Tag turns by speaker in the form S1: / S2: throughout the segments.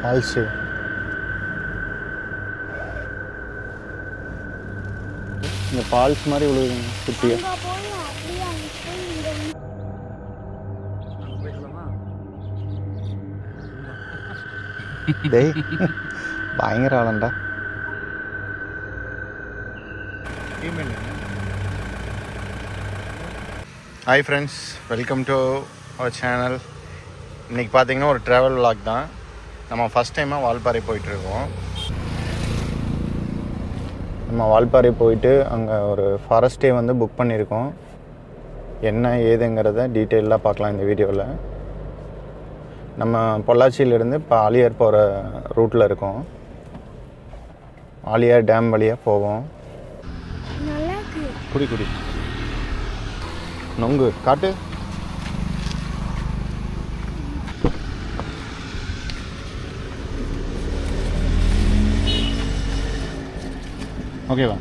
S1: Falls. இந்த falls மாதிரி விழுகுதுங்க குட்டியா. டேய் பயங்கர ஆளண்டா. Hi friends, welcome to our channel. இன்றைக்கி பார்த்தீங்கன்னா ஒரு ட்ராவல் விலாக் தான். நம்ம ஃபஸ்ட் டைமாக வால்பாறை போயிட்டுருக்கோம். நம்ம வால்பாறை போயிட்டு அங்கே ஒரு ஃபாரஸ்ட் டே வந்து புக் பண்ணியிருக்கோம். என்ன ஏதுங்கிறத டீட்டெயிலாக பார்க்கலாம் இந்த வீடியோவில். நம்ம பொள்ளாச்சியிலேருந்து இப்போ ஆலியார் போகிற ரூட்டில் இருக்கோம். ஆலியார் டேம் வழியாக போவோம். குடி குடி நொங்கு காட்டு. ஓகேவா?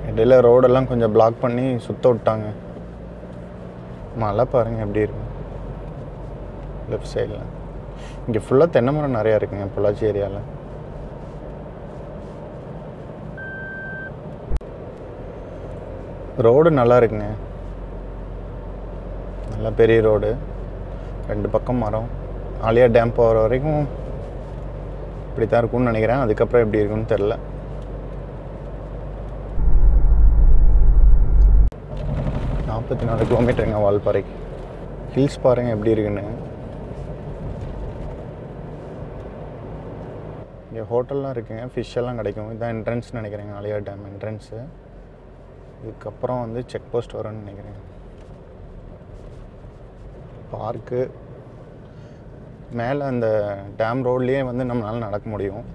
S1: இடையில ரோடெல்லாம் கொஞ்சம் பிளாக் பண்ணி சுற்ற விட்டாங்க. மழை பாருங்கள் எப்படி இருக்கு. லெஃப்ட் சைடில் இங்கே ஃபுல்லாக தென்னை மரம் நிறையா இருக்குங்க பொள்ளாச்சி ஏரியாவில். ரோடு நல்லா இருக்குங்க, நல்லா பெரிய ரோடு, 2 பக்கம் மரம். ஆலியார் டேம் போகிற வரைக்கும் இப்படி தான் இருக்கும்னு நினைக்கிறேன். அதுக்கப்புறம் எப்படி இருக்குன்னு தெரில. நாற்பத்தி 4 கிலோமீட்டருங்க வால்பாறைக்கு. ஹில்ஸ் பாருங்கள் எப்படி இருக்குன்னு. இங்கே ஹோட்டல்லாம் இருக்குங்க, ஃபிஷ்ஷெல்லாம் கிடைக்கும். இதுதான் என்ட்ரன்ஸ் நினைக்கிறேங்க, ஆலியார் டேம் என்ட்ரன்ஸு. இதுக்கப்புறம் வந்து செக் போஸ்ட் வரும்னு நினைக்கிறேன். பார்க்கு மேலே அந்த டேம் ரோட்லேயே வந்து நம்மளால் நடக்க முடியும்.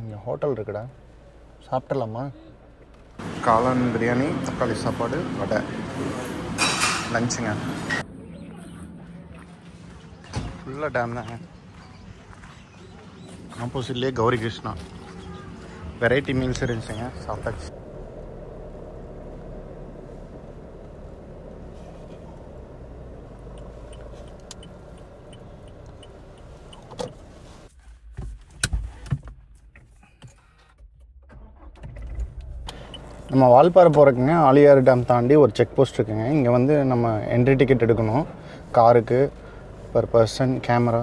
S1: இங்கே ஹோட்டல் இருக்குடா, சாப்பிட்றலாமா? காளான் பிரியாணி, தக்காளி சாப்பாடு, வடை, லஞ்சுங்க. ஃபுல்லாக டேம் தாங்க. ஆப்போசிட்லேயே கௌரி கிருஷ்ணா வெரைட்டி மீல்ஸ் இருந்துச்சுங்க, சாப்பிட்டாச்சு. நம்ம வால்பாறை போகிறக்குங்க ஆலியார் டேம் தாண்டி ஒரு செக் போஸ்ட் இருக்குங்க. இங்கே வந்து நம்ம என்ட்ரி டிக்கெட் எடுக்கணும். காருக்கு பர் பர்சன் கேமரா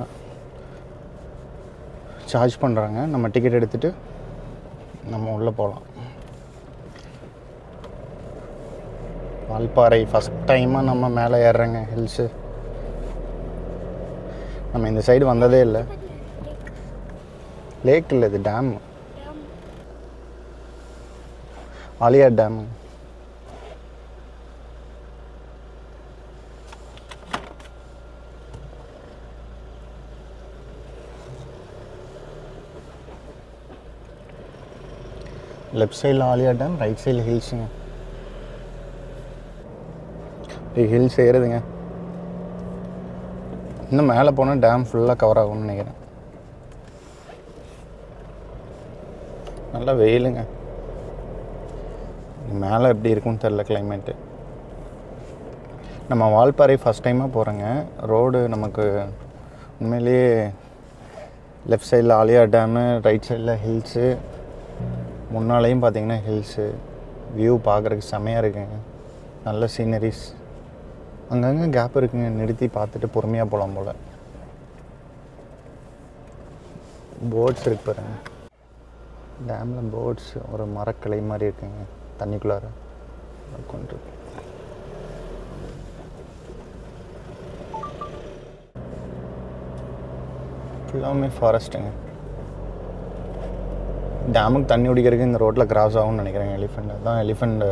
S1: சார்ஜ் பண்ணுறாங்க. நம்ம டிக்கெட் எடுத்துகிட்டு நம்ம உள்ளே போகலாம். வால்பாறை ஃபஸ்ட் டைமாக நம்ம மேலே ஏறுறேங்க ஹில்ஸு. நம்ம இந்த சைடு வந்ததே இல்லை. லேக் இல்லை, இது டேம், ஆலியார் டேம். லெஃப்ட் சைடில் ஆலியார் டேம், ரைட் சைடில் ஹில்ஸுங்க. ஹில்ஸ் ஏறுதுங்க. இன்னும் மேலே போனால் டேம் ஃபுல்லாக கவர் ஆகும்னு நினைக்கிறேன். நல்லா வெயிலுங்க. மேலே எப்படி இருக்குன்னு தெரில கிளைமேட்டு. நம்ம வால்பாறை ஃபஸ்ட் டைமாக போகிறோங்க. ரோடு நமக்கு உண்மையிலேயே லெஃப்ட் சைடில் ஆலியார் டேமு, ரைட் சைடில் ஹில்ஸு, முன்னாலேயும் பார்த்திங்கன்னா ஹில்ஸு. வியூ பார்க்குறதுக்கு செம்மையாக இருக்குங்க. நல்ல சீனரிஸ். அங்கங்கே கேப் இருக்குங்க, நிறுத்தி பார்த்துட்டு பொறுமையாக போகலாம் போல். போட்ஸ் இருக்கு பாருங்க டேமில். போட்ஸ் ஒரு மரக்கிளை மாதிரி இருக்குங்க தண்ணிக்குள்ளார கொண்டு. ஃபுல்லாமே ஃபாரஸ்ட்டுங்க. டேமுக்கு தண்ணி குடிக்கிறதுக்கு இந்த ரோட்டில் கிராஸ் ஆகும்னு நினைக்கிறேன். எலிஃபெண்ட் தான், எலிஃபெண்ட்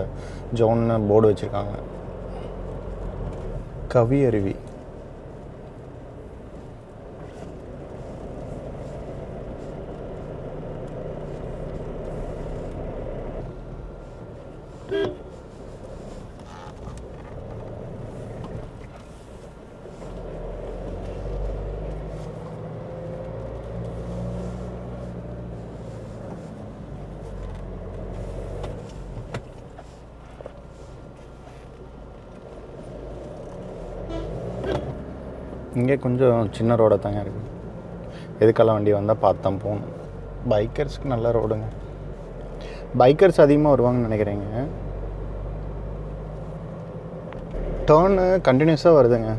S1: ஜோன்னு போர்டு வச்சுருக்காங்க. கவி அருவி. இங்கே கொஞ்சம் சின்ன ரோடாக தாங்க இருக்குது. எதுக்கெல்லாம் வண்டி வந்தால் பார்த்து தான் போகணும். பைக்கர்ஸ்க்கு நல்ல ரோடுங்க. பைக்கர்ஸ் அதிகமாக வருவாங்கன்னு நினைக்கிறேங்க. டேர்னு கண்டினியூஸாக வருதுங்க.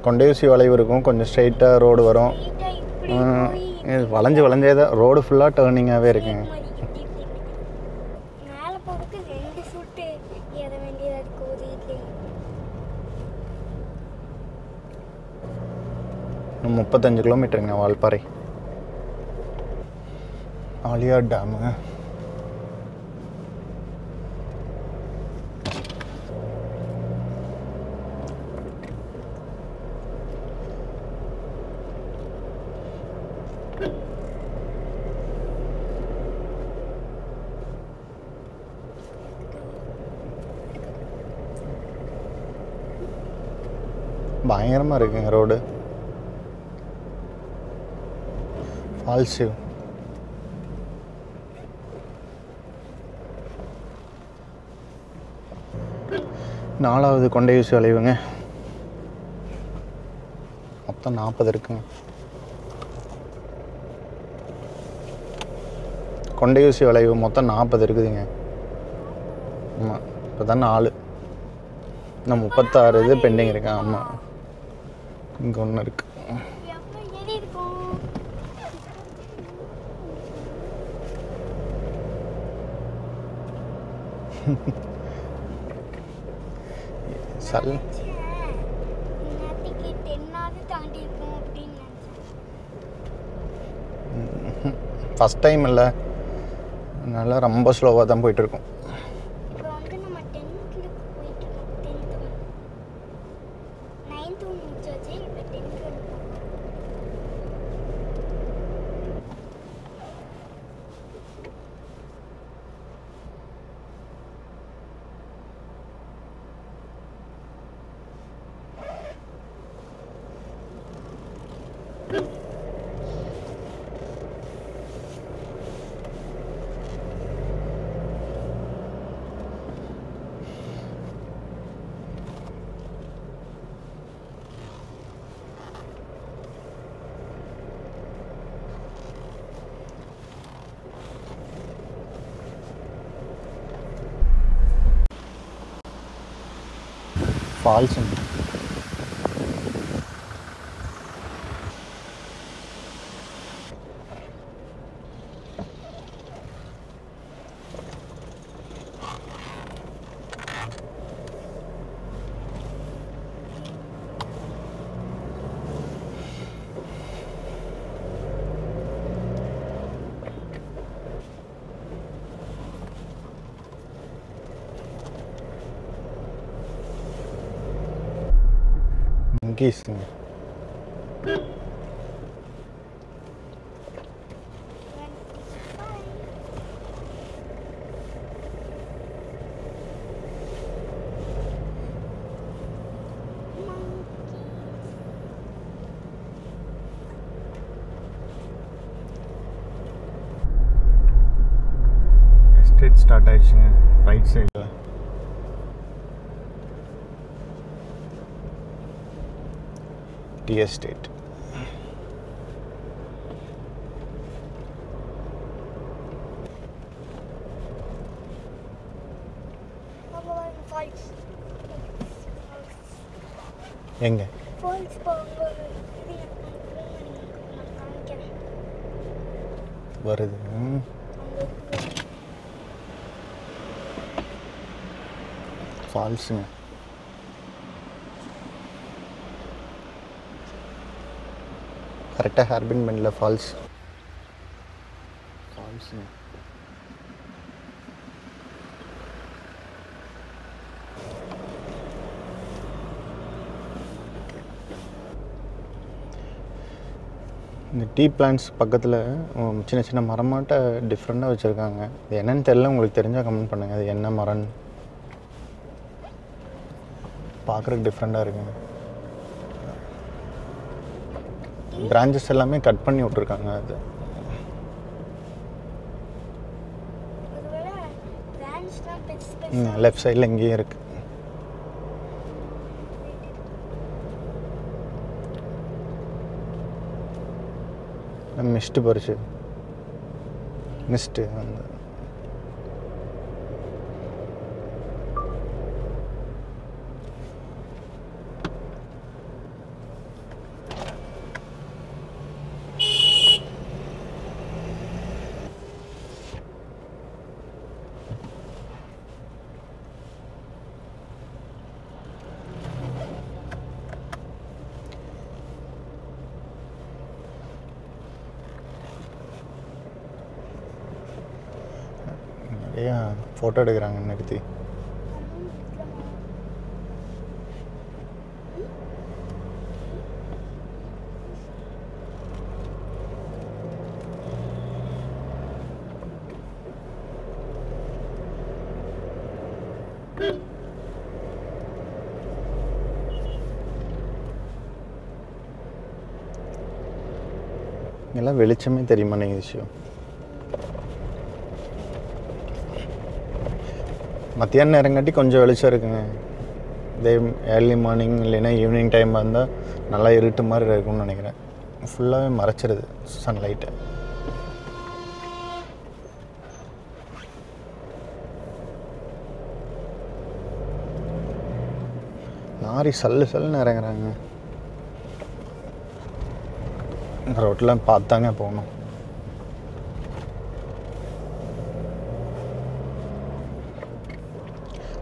S1: கொண்டையூசி வளைவு இருக்கும், கொஞ்சம் ஸ்ட்ரெயிட்டாக ரோடு வரும். வளைஞ்சே தான் ரோடு ஃபுல்லாக டேர்னிங்காகவே இருக்குங்க. இன்னும் 35 கிலோமீட்டருங்க வால்பாறை. ஆலியார் டேமுங்க. பயங்கரமாக இருக்குங்க ரோடு. ஃபால்ஸு நாலாவது கொண்டையூசி வளைவுங்க. மொத்தம் 40 இருக்குங்க. கொண்டையூசி வளைவு மொத்தம் 40 இருக்குதுங்க. ஆமாம், இப்போ தான் 4. இன்னும் 36 இது பெண்டிங் இருக்கு. ஆமாம், இங்கே ஒன்று இருக்குது. ஃபஸ்ட் டைம் இல்லை, அதனால ரொம்ப ஸ்லோவாக தான் போயிட்டுருக்கோம். Falls monkeys. Estate start ஆயிடுச்சுங்க ரைட் சைடில். Tea estate. எங்க வருது? ஃபால்ஸுங்க. கரெக்டாக ஹார்பின் பெண்டில் ஃபால்ஸுங்க. இந்த டீ பிளான்ட்ஸ் பக்கத்தில் சின்ன சின்ன மரமாட்ட டிஃப்ரெண்ட்டாக வச்சுருக்காங்க. இது என்னன்னு தெரியல, உங்களுக்கு தெரிஞ்சால் கமெண்ட் பண்ணுங்கள். அது என்ன மரம்னு. பார்க்குறதுக்கு டிஃப்ரெண்ட்டாக இருக்குங்க. பிரான்ச்சஸ் எல்லாமே கட் பண்ணி விட்ருக்காங்க. அது லெஃப்ட் சைடில் எங்கேயும் இருக்குது. மிஸ்ட்டு பறிச்சு மிஸ்ட்டு அந்த நிறையா ஃபோட்டோ எடுக்கிறாங்க நிறுத்தி. எல்லாம் வெளிச்சமே தெரியுமா நீங்கள் விஷயம். மத்தியானம் நேரங்காட்டி கொஞ்சம் வெளிச்சம் இருக்குங்க. இதே ஏர்லி மார்னிங் இல்லைன்னா ஈவினிங் டைம் வந்தால் நல்லா இருட்டு மாதிரி இருக்கும்னு நினைக்கிறேன். ஃபுல்லாகவே மறைச்சிருது சன்லைட்டை. லாரி சல்லுன்னு இறங்குறாங்க. ரோட்டில் பார்த்தாங்க போகணும்.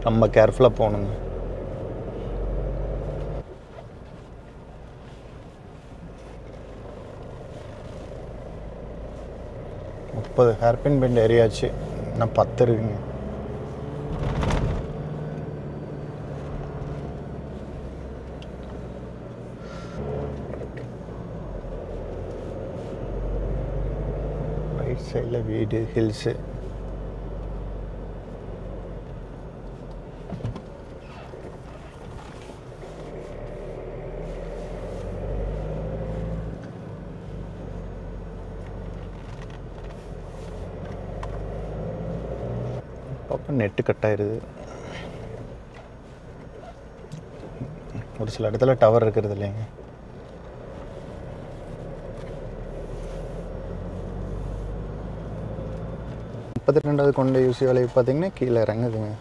S1: ரொம்ப கேர்ஃபுல்லாக போகணுங்க. முப்பது ஹேர்பின் பெண்ட் ஏரியாச்சு, இன்னும் 10 இருக்குங்க. ரைட் சைடில் வீடு, ஹில்ஸு. அப்போ நெட்டு கட் ஆயிடுது. ஒரு சில இடத்துல டவர் இருக்கிறது இல்லைங்க. முப்பத்தி 2வது கொண்ட யூசி வளைவு பார்த்தீங்கன்னா கீழே இறங்குதுங்க.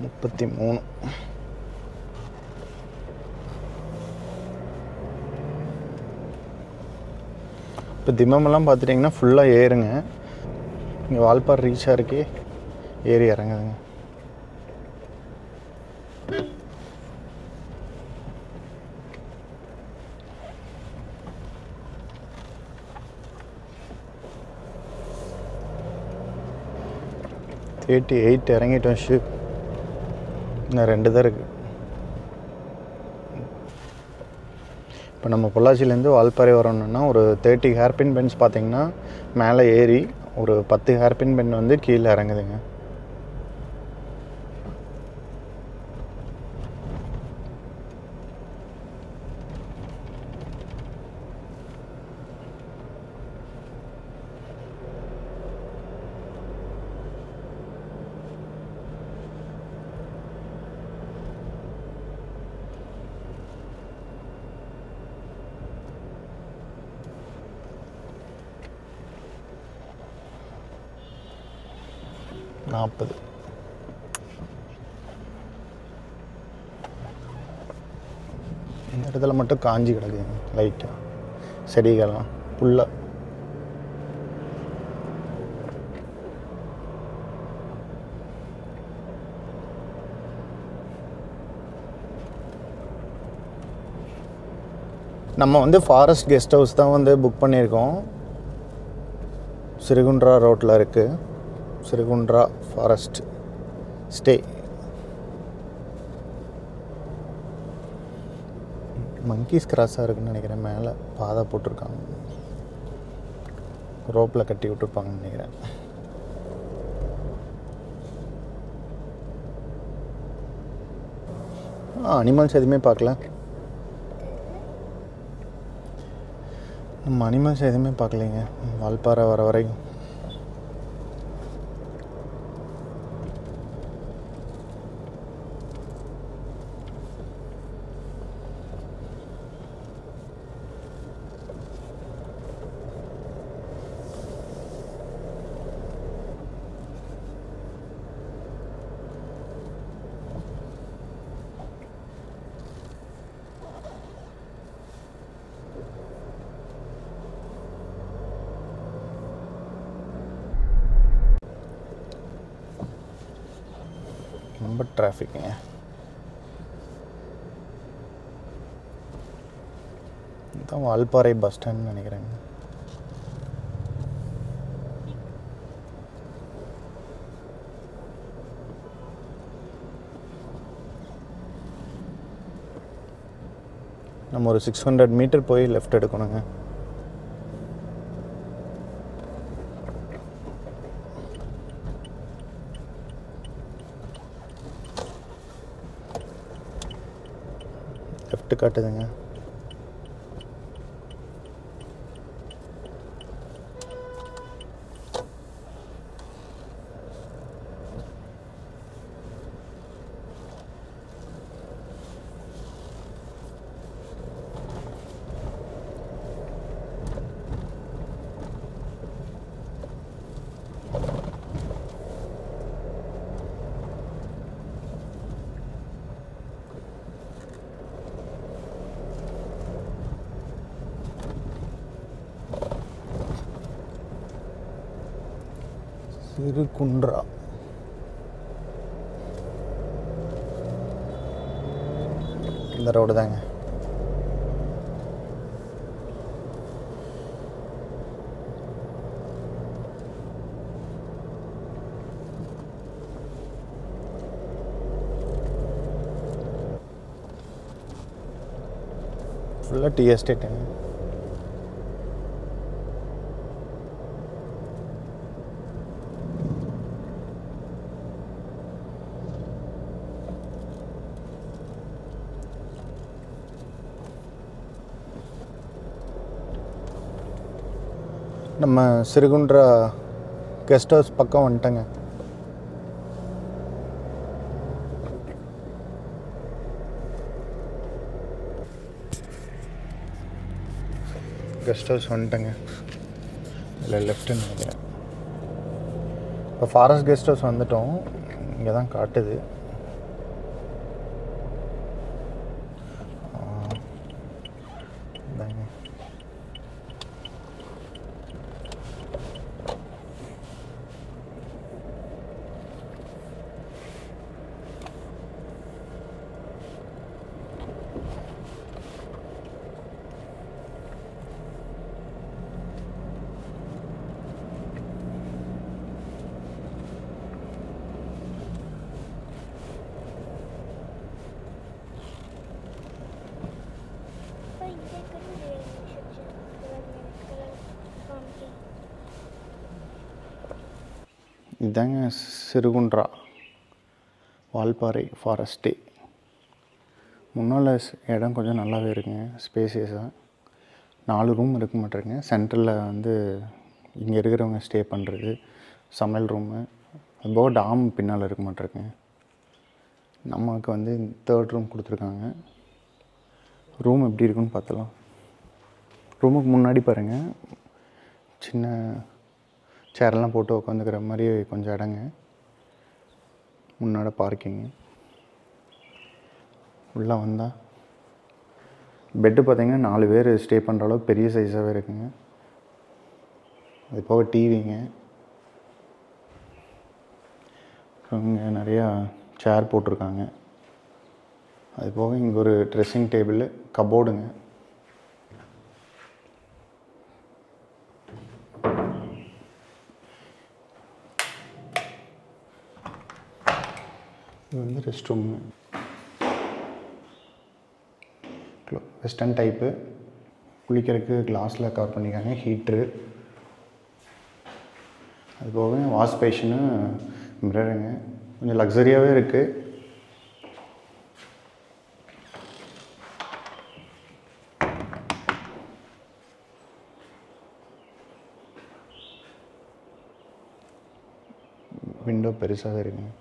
S1: முப்பத்தி 3. இப்போ திம்மமெல்லாம் பார்த்துட்டிங்கன்னா ஃபுல்லாக ஏறுங்க. இங்கே வால்பாறை ரீச்சாக இருக்கே, ஏறி இறங்குதுங்க. தேர்ட்டி 8 இறங்கிட்டோம். ஷிப் இன்னும் 2 தான் இருக்குது. இப்போ நம்ம பொள்ளாச்சிலேருந்து வால்பாறை வரணுன்னா ஒரு 30 ஹேர்பின் பென்ஸ் பார்த்திங்கன்னா மேலே ஏறி ஒரு 10 ஹேர்பின் பென் வந்து கீழே இறங்குதுங்க. நாற்பது. இந்த இடத்துல மட்டும் காஞ்சி கிடக்குங்க லைட்டாக, செடிகள்லாம் ஃபுல்லாக. நம்ம வந்து ஃபாரஸ்ட் கெஸ்ட் ஹவுஸ் தான் வந்து புக் பண்ணியிருக்கோம். சிறுகுன்றா ரோட்டில் இருக்குது. Sirukundra forest stay. மங்கீஸ் கிராஸாக இருக்குன்னு நினைக்கிறேன். மேலே பாதை போட்டிருக்காங்க, ரோப்பில் கட்டி விட்டுருப்பாங்கன்னு நினைக்கிறேன். அனிமல்ஸ் எதுவுமே பார்க்கல. நம்ம அனிமல்ஸ் எதுவுமே பார்க்கலைங்க வால்பாறை வர வரைக்கும். ரொம்ப டிராஃபிக்குங்க. இதுதான் வால்பாறை பஸ் ஸ்டாண்ட் நினைக்கிறேங்க. நம்ம ஒரு 600 மீட்டர் போய் லெஃப்ட் எடுக்கணுங்க. லெஃப்ட் காட்டுதுங்க. சிறுகுன்றா. இந்த ரோடு தாங்க. ஃபுல்லாக டீ எஸ்டேட்டுங்க. நம்ம சிறுகுன்றா கெஸ்ட் ஹவுஸ் பக்கம் வந்துட்டேங்க. கெஸ்ட் ஹவுஸ் வந்துட்டேங்க. இல்லை லெஃப்ட்டுன்னு நினைக்கிறேன். இப்போ ஃபாரஸ்ட் கெஸ்ட் ஹவுஸ் வந்துட்டோம். இங்கே தான் காட்டுது. இதாங்க சிறுகுன்றா வால்பாறை ஃபாரஸ்ட்டே. முன்னால் இடம் கொஞ்சம் நல்லாவே இருக்குங்க, ஸ்பேசியஸாக. 4 ரூம் இருக்க மாட்டேங்க. சென்ட்ரலில் வந்து இங்கே இருக்கிறவங்க ஸ்டே பண்ணுறது, சமையல் ரூமு, அதுபோக டாம் பின்னால் இருக்க மாட்டேங்க. நமக்கு வந்து 3rd ரூம் கொடுத்துருக்காங்க. ரூம் எப்படி இருக்குன்னு பார்த்துலாம். ரூமுக்கு முன்னாடி பாருங்கள், சின்ன சேரெல்லாம் போட்டு உட்காந்துக்கிற மாதிரி கொஞ்சம் இடங்க. முன்னாடி பார்க்கிங்கு. உள்ளே வந்தால் பெட்டு பார்த்திங்கன்னா 4 பேர் ஸ்டே பண்ணுற அளவுக்கு பெரிய சைஸாகவே இருக்குங்க. அது போக டிவிங்க. இங்கே நிறையா சேர் போட்டிருக்காங்க. அது போக இங்கே ஒரு ட்ரெஸ்ஸிங் டேபிள், கபோர்டுங்க. இது வந்து ரெஸ்ட் ரூமு. Western type. குளிக்கிறதுக்கு கிளாஸில் கவர் பண்ணியிருக்காங்க. ஹீட்ரு. அது போக வாஷ் பேஷனு, மிரருங்க. கொஞ்சம் லக்ஸரியாகவே இருக்குது. விண்டோ பெருசாக இருக்குங்க.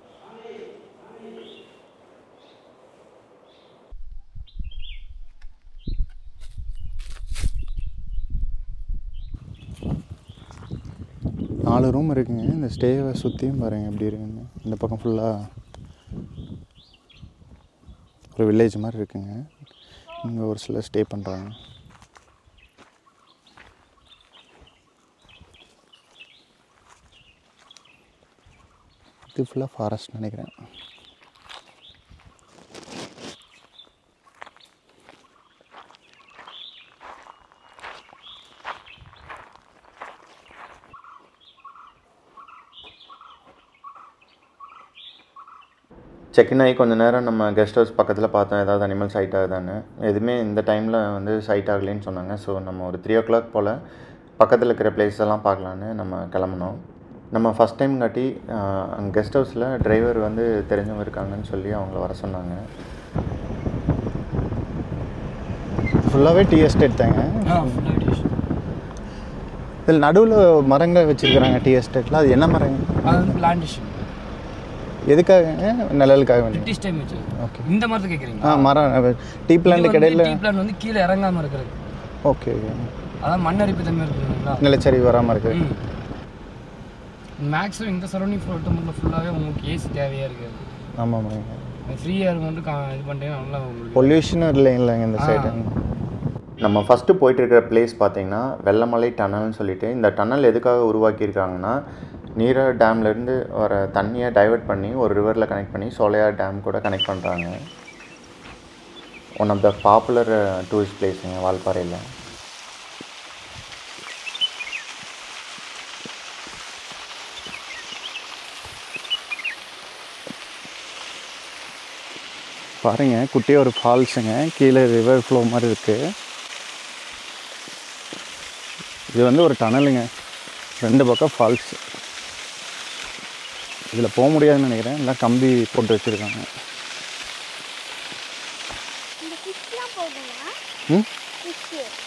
S1: நாலு ரூம் இருக்குங்க. இந்த ஸ்டேவை சுற்றியும் பாருங்கள் எப்படி இருக்குங்க. இந்த பக்கம் ஃபுல்லாக ஒரு வில்லேஜ் மாதிரி இருக்குங்க. இங்கே ஒரு சிலர் ஸ்டே பண்ணுறாங்க. இது ஃபுல்லாக ஃபாரஸ்ட் நினைக்கிறேன். செக்இன் ஆகி கொஞ்சம் நேரம் நம்ம கெஸ்ட் ஹவுஸ் பக்கத்தில் பார்த்தோம் ஏதாவது அனிமல் சைட் ஆகுதான்னு. எதுவுமே இந்த டைமில் வந்து சைட் ஆகலைன்னு சொன்னாங்க. ஸோ நம்ம ஒரு 3 o'clock போல் பக்கத்தில் இருக்கிற பிளேஸ் எல்லாம் பார்க்கலான்னு நம்ம கிளம்புனோம். நம்ம ஃபஸ்ட் டைம் காட்டி அங்கே கெஸ்ட் ஹவுஸில் டிரைவர் வந்து தெரிஞ்சவங்க இருக்காங்கன்னு சொல்லி அவங்கள வர சொன்னாங்க. ஃபுல்லாகவே டீ எஸ்டேட் தாங்க. இதில் நடுவில் மரங்கள் வச்சுருக்குறாங்க டீ எஸ்டேட்டில். அது என்ன மரங்க?
S2: பிளான்டேஷன்.
S1: எதுக்காக? நிழலுக்காக வேண்டிய
S2: பிரிட்டிஷ் டைம் வச்சு.
S1: ஓகே.
S2: இந்த மரத்தை கேட்குறீங்க?
S1: மரம் டீ பிளான்ட் கடையில்.
S2: டீ பிளான்ட் வந்து கீழே இறங்காமல் இருக்கிறது.
S1: ஓகே.
S2: அதான் மண்ணரிப்பு தன்மை இருக்குங்களா,
S1: நிலச்சரி வராமல் இருக்குது.
S2: மேக்ஸிமம் இந்த சரௌண்டிங் ஃபுல்லாகவே உங்களுக்கு ஏசி தேவையாக இருக்குது.
S1: ஆமாம்,
S2: ஃப்ரீயாக இருக்கும் வந்து இது பண்ணிட்டீங்கன்னா நல்லா உங்களுக்கு
S1: பொல்யூஷனும் இல்லைங்க இந்த சைடு. நம்ம ஃபஸ்ட்டு போயிட்டு இருக்கிற பிளேஸ் பார்த்திங்கன்னா வெள்ளமலை டனல்னு சொல்லிட்டு, இந்த டனல் எதுக்காக உருவாக்கியிருக்காங்கன்னா நீரா டேம்லேருந்து வர தண்ணியை டைவெர்ட் பண்ணி ஒரு ரிவரில் கனெக்ட் பண்ணி சோலையார் டேம் கூட கனெக்ட் பண்ணுறாங்க. One of the popular tourist பிளேஸுங்க வால்பாறையில். பாருங்கள், குட்டியாக ஒரு ஃபால்ஸுங்க. கீழே ரிவர் ஃப்ளோ மாதிரி இருக்குது. இது வந்து ஒரு டனலுங்க. 2 பக்கம் ஃபால்ஸ். இதில் போக முடியாதுன்னு நினைக்கிறேன். எல்லாம் கம்பி போட்டு வச்சுருக்காங்க.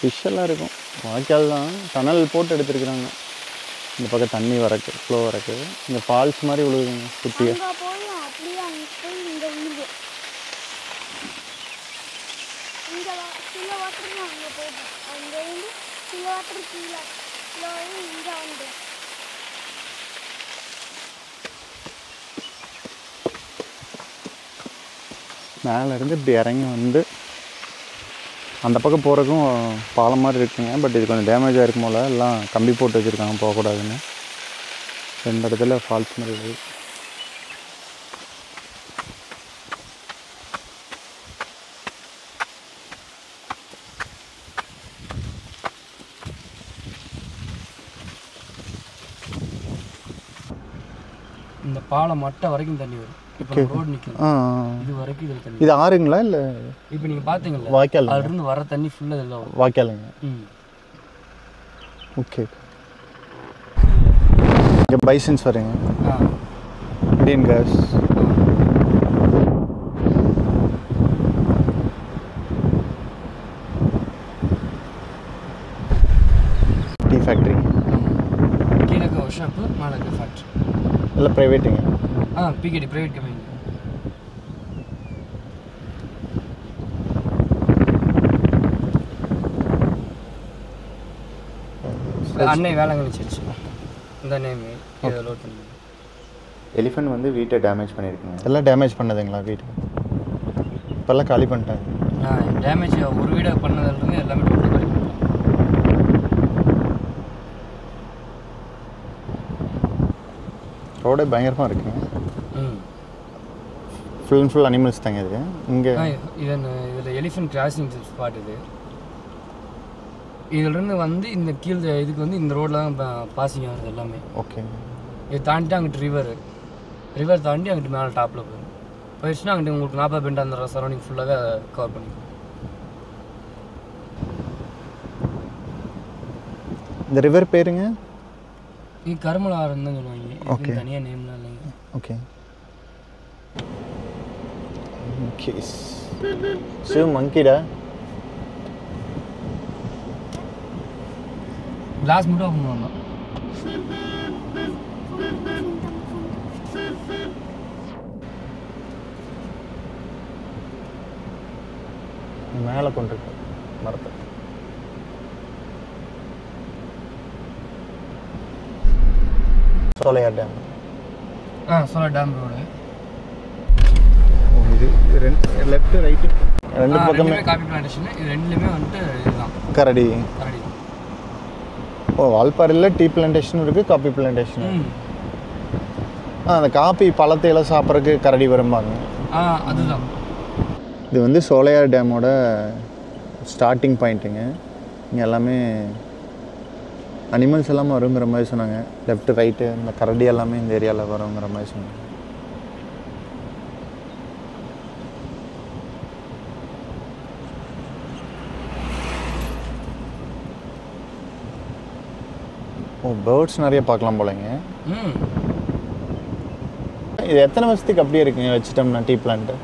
S1: ஃபிஷ்ஷெல்லாம் இருக்கும். வாய்க்கால் தான், டனல் போட்டு எடுத்துருக்குறாங்க. இந்த பக்கம் தண்ணி வரக்கு, ஃப்ளோ வரக்கு. இந்த ஃபால்ஸ் மாதிரி விழுகுதுங்க குட்டியாக. மேலேருந்து இப்படி இறங்கி வந்து அந்த பக்கம் போகிறதுக்கும் பாலம் மாதிரி இருக்குங்க. பட் இது கொஞ்சம் டேமேஜ் ஆகிருக்கும் போல். எல்லாம் கம்பி போட்டு வச்சுருக்காங்க போகக்கூடாதுன்னு. 2 இடத்துல ஃபால்ஸ் மாதிரி இருக்குது.
S2: இந்த பாலம் மட்டை வரைக்கும் தண்ணி வரும். இப்போ ரோடு நிற்கும், இது வரைக்கும் இதில் தண்ணி.
S1: இது ஆறுங்களா இல்லை?
S2: இப்போ நீங்கள் பார்த்தீங்களா
S1: வாய்க்கால்?
S2: அதுலேருந்து வர தண்ணி ஃபுல்லாக இதில் வரும்.
S1: வாய்க்காலுங்க. ஓகே. இங்கே பைசன்ஸ் வருங்க. இண்டியன் கேஸ். Tea factory.
S2: கீழே ஒர்க் ஷாப்பு, மேலே ஃபேக்ட்ரி.
S1: எல்லாம் ப்ரைவேட்டுங்க.
S2: PKD private company. அன்னை வேளாங்கண்ணி சர்ச் இந்த நேம் இதை லோட் பண்ணி.
S1: எலிஃபென்ட் வந்து வீட்டை டேமேஜ் பண்ணியிருக்குங்க. எல்லாம் டேமேஜ் பண்ணதுங்களா வீடு? இப்போல்லாம் காலி பண்ணிட்டாங்க.
S2: டேமேஜ் ஒரு வீடை பண்ணதுலேருந்து எல்லாமே டோட்டல் காலி பண்ணிட்டாங்க.
S1: ரோடே பயங்கரமாக இருக்குங்க. ஃபுல் அண்ட் ஃபுல் அனிமல்ஸ் தாங்க இது. இங்கே
S2: இதில் எலிஃபென்ட் கிராசிங் ஸ்பாட் இது. இதிலிருந்து வந்து இந்த கீழே இதுக்கு வந்து இந்த ரோடில் தான் பாசிங் ஆகுது எல்லாமே.
S1: ஓகே.
S2: இது தாண்டிட்டு அங்கிட்டு ரிவர் தாண்டி அங்கிட்டு மேலே டாப்பில் போயிடுச்சுன்னா அங்கிட்டு உங்களுக்கு 40 பெண்ட் அந்த சரௌண்டிங் ஃபுல்லாகவே கவர் பண்ணிக்கும்.
S1: இந்த ரிவர் பேருங்க?
S2: இது கருமலை ஆறுன்னு தான் சொல்லுவாங்க. ஓகே. தனியாக நேம்லாம் இல்லைங்க.
S1: ஓகே. சிவ் மங்கிடா.
S2: கிளாஸ் மட்டும் ஓப்பன் பண்ணணும்.
S1: மேலே கொண்டு இருக்கு மரத்தை. Sholayar dam.
S2: Sholayar dam road.
S1: இது லெஃப்ட் ரைட்டு ரெண்டு பக்கமே
S2: காபி பிளான்டேஷன். இது ரெண்டுலேயுமே வந்துட்டு இதுதான்
S1: கரடி.
S2: கரடி.
S1: வால்பாறையில் டீ பிளான்டேஷன் இருக்குது, காபி பிளான்டேஷன். அந்த காபி பழத்தையெல்லாம் சாப்பிட்றதுக்கு கரடி வரும்பாங்க.
S2: அதுதான்.
S1: இது வந்து சோலையார் டேமோட ஸ்டார்டிங் பாயிண்ட்டுங்க. இங்கே எல்லாமே அனிமல்ஸ் எல்லாமே வருங்கிற மாதிரி சொன்னாங்க. லெஃப்ட் ரைட்டு இந்த கரடி எல்லாமே இந்த ஏரியாவில் வருங்கிற மாதிரி சொன்னாங்க. பேர்ட்ஸ் நிறைய பார்க்கலாம் போலங்க. இது எத்தனை வருஷத்துக்கு அப்படியே இருக்குங்க வச்சுட்டோம்னா டீ பிளான்ட்டு?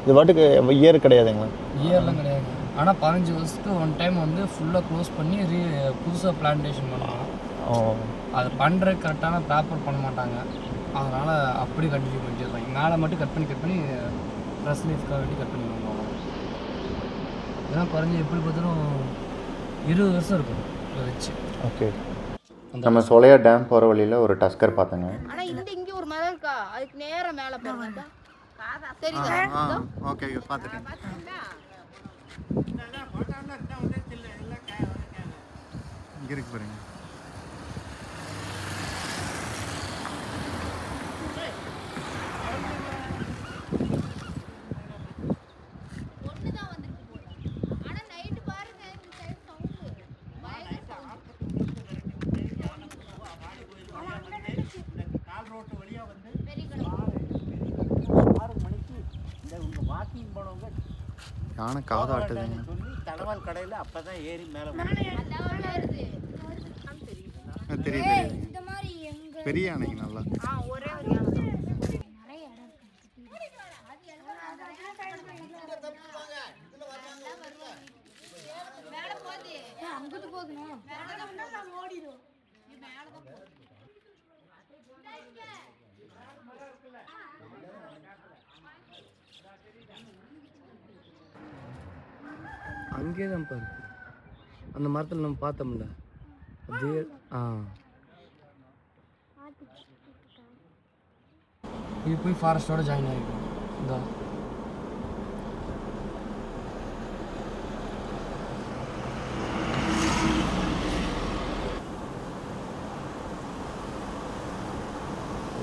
S1: இது பாட்டுக்கு இயர் கிடையாதுங்களா?
S2: இயர்லாம் கிடையாது. ஆனால் 15 வருஷத்துக்கு ஒன் டைம் வந்து ஃபுல்லாக க்ளோஸ் பண்ணி புதுசாக பிளான்டேஷன் பண்ணுவாங்க. அது பண்ணுற கரெக்டான ப்ராப்பர் பண்ண மாட்டாங்க. அதனால் அப்படி கண்டினியூ பண்ணிட்டு இருப்பாங்க. மேலே மட்டும் கட் பண்ணி ப்ரெஸ் லீஃப்காக வேண்டி கட் பண்ணி பண்ணுவாங்க. இதெல்லாம் குறைஞ்சி எப்படி பார்த்தாலும் 20 வருஷம் இருக்கும் இதை வச்சு.
S1: ஓகே. நம்ம சோலையார் டேம் போகிற வழியில் ஒரு டஸ்கர் பார்த்தேங்க.
S3: ஆனால் இங்கே ஒரு மரம் இருக்கா, அதுக்கு நேராக மேலே போகிறாங்க. தெரியுதா?
S1: ஓகே பார்த்துட்டேன். இங்கே இருக்கு பாருங்க. யானை காதாட்டுதுங்க.
S4: தடவால் கடையில் அப்போ தான் ஏறி மேலே
S1: தெரியுது. பெரிய யானைங்க நல்லா.
S3: ஒரே ஒரு யானை அங்கிட்டு போகணும். ஓடிடும்.
S2: அங்கே தான் பாரு அந்த மரத்தில் நம்ம பார்த்தோம்ல அது. இது போய் ஃபாரஸ்டோட ஜாயின் ஆகிடும். இந்த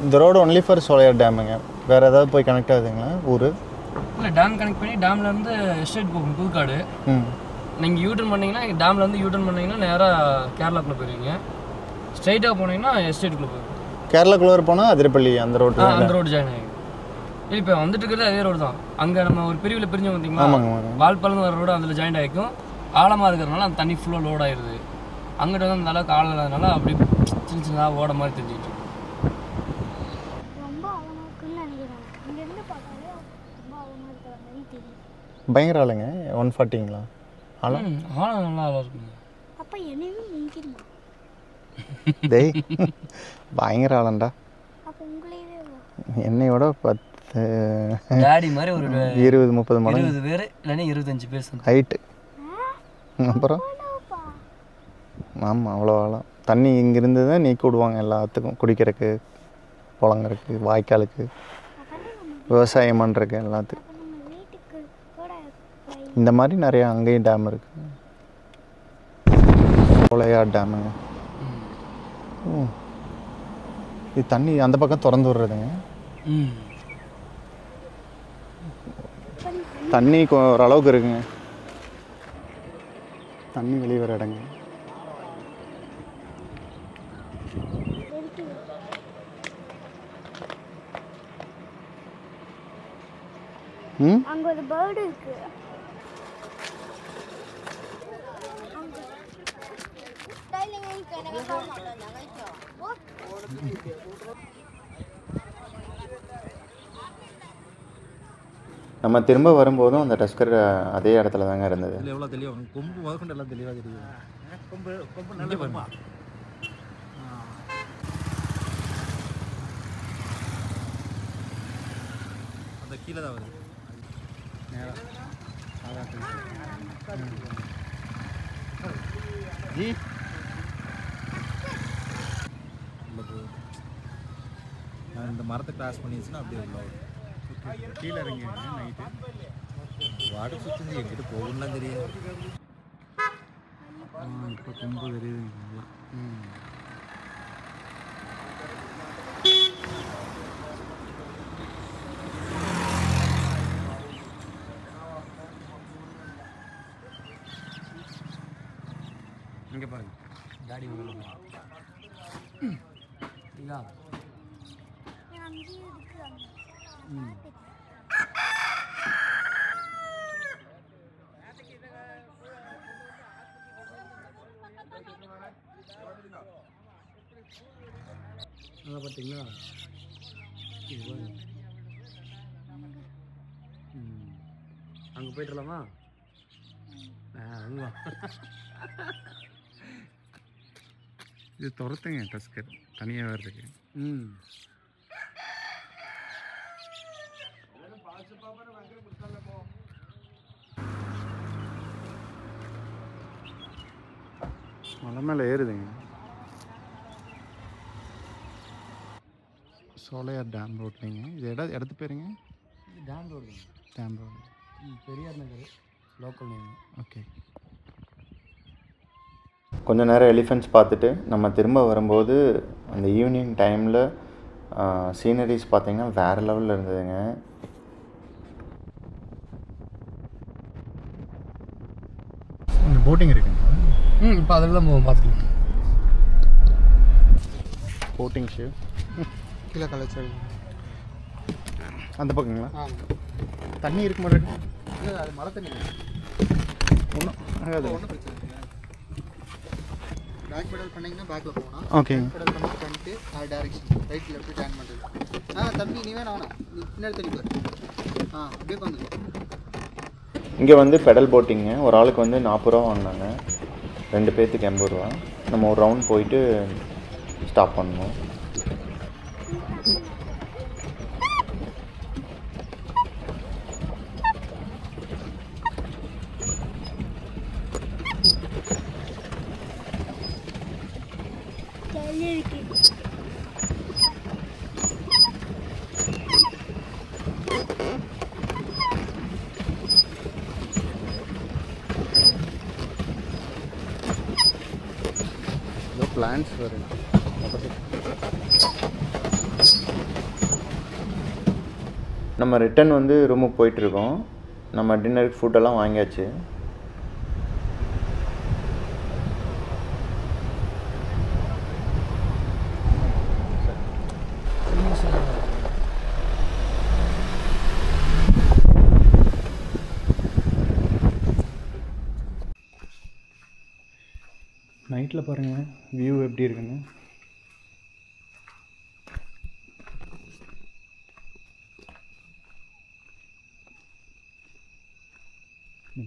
S1: இந்த ரோடு ஒன்லி ஃபார் சோலையார் டேமுங்க. வேறு ஏதாவது போய் கனெக்ட் ஆகுதுங்களா ஊர்?
S2: இல்லை, டேம் கனெக்ட் பண்ணி டேம்லேருந்து எஸ்டேட் போகும் புதுக்காடு. நீங்கள் யூட்டர்ன் பண்ணிங்கன்னா டேம்லேருந்து யூட்டர்ன் பண்ணிங்கன்னா நேராக கேரளாக்குள்ளே போயிருவீங்க. ஸ்ட்ரைட்டாக போனீங்கன்னா எஸ்டேட்டுக்குள்ளே போயிருவீங்க.
S1: கேரளாக்குள்ளே போனால் அதிரப்பள்ளி அந்த ரோடு.
S2: அந்த ரோடு ஜாயின் ஆகிடும். இல்லை, இப்போ வந்துட்டு இருக்கிறது அதே ரோடு தான். அங்கே நம்ம ஒரு பிரிவில் பிரிஞ்சு வந்தீங்கன்னா வால்பாறைந்து வர ரோடு அதில் ஜாயின் ஆகிக்கும். ஆழமாக இருக்கிறதுனால அந்த தண்ணி ஃபுல்லாக லோட் ஆயிடுது. அங்கிட்ட வந்து அந்த அளவுக்கு ஆழம் இல்லாதனால அப்படி சின்ன சின்னதாக ஓட மாதிரி தெரிஞ்சுக்கிட்டு.
S1: பயங்கர ஆளுங்க. 140ங்களா ஆழம்?
S2: ஆழம் நல்லா ஆழம் இருக்குங்க.
S3: அப்போ என்னையும் முங்கிடுமா?
S1: டேய் பயங்கர ஆளண்டா.
S3: அப்போ உங்களையே
S1: என்னையோட 10
S2: டாடி மாதிரி ஒரு
S1: 20-30 மடங்கு
S2: 20 பேர் இல்லைன்னா 25 பேர்
S1: ஹைட்டு. அப்புறம் ஆமாம் அவ்வளோ ஆழம். தண்ணி இங்கேருந்து தான் நீக்கி விடுவாங்க எல்லாத்துக்கும், குடிக்கிறதுக்கு, புழங்கறதுக்கு, வாய்க்காலுக்கு, விவசாயம் பண்ணுறதுக்கு எல்லாத்துக்கும். இந்த மாதிரி நிறையா அங்கேயும் டேம் இருக்குது. சோலையார் டேமுங்க. இது தண்ணி அந்த பக்கம் திறந்து விடுறதுங்க. தண்ணி ஓரளவுக்கு இருக்குங்க. தண்ணி வெளியே வர இடங்க.
S3: அங்க ஒரு பேர்டு இருக்கு.
S1: நம்ம திரும்ப வரும்போதும் அந்த டஸ்கர் அதே இடத்துல தாங்க இருந்தது.
S4: எவ்வளோ தெளிவாக கொம்பு முதற்கொண்டு எல்லாம் தெளிவாக தெரியுது. கொம்பு கொம்பு நல்ல கொம்பா. அந்த கீழே தான் வருது நேராக.
S1: जी
S4: இந்த மரத்தை கிராஸ் பண்ணிடுச்சுன்னா அப்படியே உள்ள
S1: கீழே இறங்கி நைட்டு
S4: வாடகை சுற்றி எங்கிட்ட போகணும்லாம் தெரியாது.
S1: இப்போ கொம்பு தெரியுதுங்களா? இங்கே பாருங்க
S2: गाड़ी में लोग ठीक है நல்லா பார்த்தீங்களா அங்கே போயிட்டுலாமா அங்கே
S1: இது துரத்துங்க டஸ்கர் தனியாக வர்றதுக்கு. மலை மேலே ஏறுதுங்க. சோலையார் டேம் ரோட்லிங்க. இது இடத்து பேருங்க?
S2: Dam road
S1: dam road.
S2: Periyar Nagar local name.
S1: Okay. கொஞ்ச நேரம் எலிஃபெண்ட்ஸ் பார்த்துட்டு நம்ம திரும்ப வரும்போது அந்த ஈவினிங் டைமில் சீனரிஸ் பார்த்திங்கன்னா வேறு லெவலில் இருந்ததுங்க. போட்டிங் இருக்குங்க.
S2: இப்போ அதெல்லாம் பார்த்துக்கலாம்.
S1: போட்டிங் ஷிப்
S2: கீழே கலைச்சல்
S1: அந்த பக்கங்களா? தண்ணி இருக்க மாட்டேங்க.
S2: இல்லை அது மழை தண்ணி
S1: ஒன்றும் ஆகாது.
S2: ஒன்றும் பிரச்சனை இல்லை. பேக் பெடல் பண்ணிங்கன்னா பேக்கில் போகணும்.
S1: ஓகே.
S2: பெடல் பண்ணால் பண்ணிட்டு டைரெக்ஷன் ரைட் லெஃப்ட் டேன் பண்ணுறது. தம்பி நீ வேணாம் பின்னாடி தண்ணி பாரு. அப்படியே வந்துடும்.
S1: இங்கே வந்து பெடல் போட்டிங்க. ஒரு ஆளுக்கு வந்து 40 ரூபா வாங்கினாங்க. 2 பேர்த்துக்கு 80 ரூபா. நம்ம ஒரு ரவுண்ட் போயிட்டு ஸ்டாப் பண்ணணும். பிளான்ஸ் வருது. நம்ம ரிட்டன் வந்து ரூமுக்கு போயிட்டுருக்கோம். நம்ம டின்னருக்கு ஃபுட்டெல்லாம் வாங்கியாச்சு. நைட்டில் பாருங்கள் வியூ எப்படி இருக்குன்னு.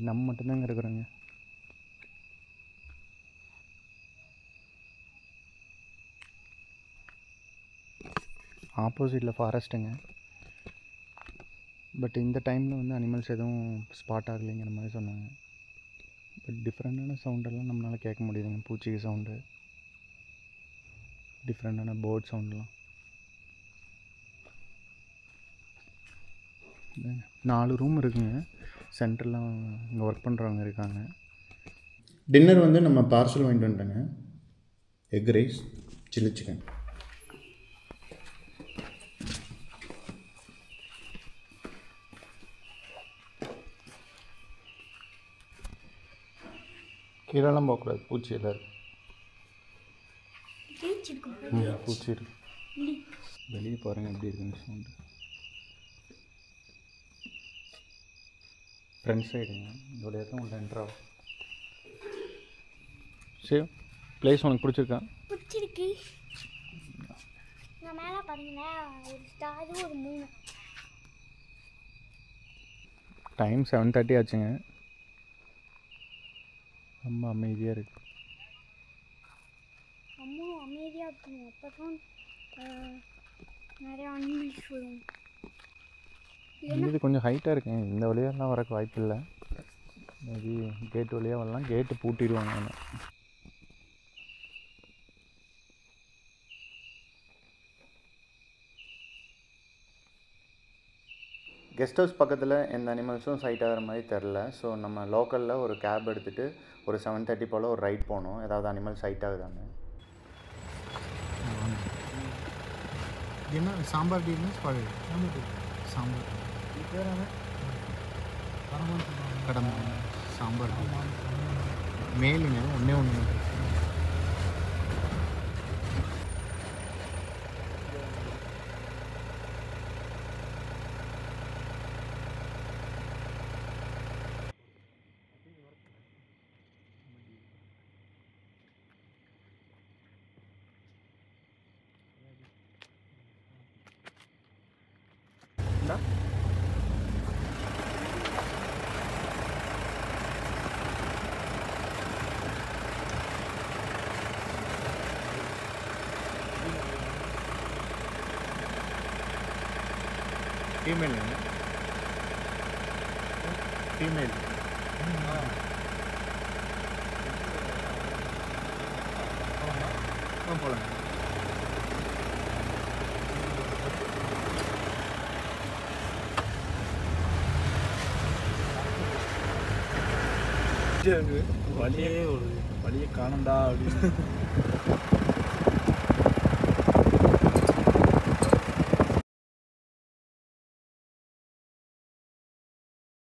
S1: நம்ம மட்டும்தாங்க இருக்கிறோங்க. ஆப்போசிட்டில் ஃபாரஸ்ட்டுங்க. பட் இந்த டைமில் வந்து அனிமல்ஸ் எதுவும் ஸ்பாட் ஆகலைங்கிற மாதிரி சொன்னாங்க. பட் டிஃப்ரெண்ட்டான சவுண்டெல்லாம் நம்மளால் கேட்க முடியுதுங்க. பூச்சிக்கு சவுண்டு, டிஃப்ரெண்ட்டான பேர்ட் சவுண்டெலாம். 4 ரூம் இருக்குங்க. சென்டர்லாம் இங்கே ஒர்க் பண்ணுறவங்க இருக்காங்க. டின்னர் வந்து நம்ம பார்சல் வாங்கிட்டு வந்துட்டோங்க. Egg rice, chilli chicken. கீழெல்லாம் போகக்கூடாது, பூச்சி எல்லாம் இருக்கு. பூச்சி இருக்கு. வெளியே பாருங்கள் எப்படி இருக்குன்னு சவுண்டு. ஃப்ரண்ட் சைடுங்க. இதோட இடத்துல உங்களுக்கு என்ட்ரு ஆகும். சரி, பிளேஸ் உனக்கு பிடிச்சிருக்கா?
S5: பிடிச்சிருக்கு. நான் மேலே பாருங்களேன், ஒரு ஸ்டாரு ஒரு 3.
S1: டைம் 7:30 ஆச்சுங்க. ரொம்ப அமைதியாக இருக்குது.
S5: ரொம்ப அமைதியாக இருக்குங்க. அப்போ தான் நிறையா அனிமல்ஸ் வரும்.
S1: இது கொஞ்சம் ஹைட்டாக இருக்குங்க. இந்த வழியெல்லாம் வரக்கு வாய்ப்பு இல்லை. மேபி கேட் வழியாக வரலாம், கேட்டு பூட்டிடுவாங்க. கெஸ்ட் ஹவுஸ் பக்கத்தில் எந்த அனிமல்ஸும் சைட் ஆகிற மாதிரி தெரில. ஸோ நம்ம லோக்கலில் ஒரு கேப் எடுத்துகிட்டு ஒரு 7:30 போல் ஒரு ரைட் போனோம், ஏதாவது அனிமல் சைட் ஆகுதாங்க.
S4: என்ன சாம்பார் டீ ஸ்பாட் சாம்பார் கடமை சாம்பார் மேலுங்க ஒன்றே ஒன்று. ஃபீமேலுங்க, ஃபீமேல். போகலாம். வழியே காணும்டா அப்படின்னு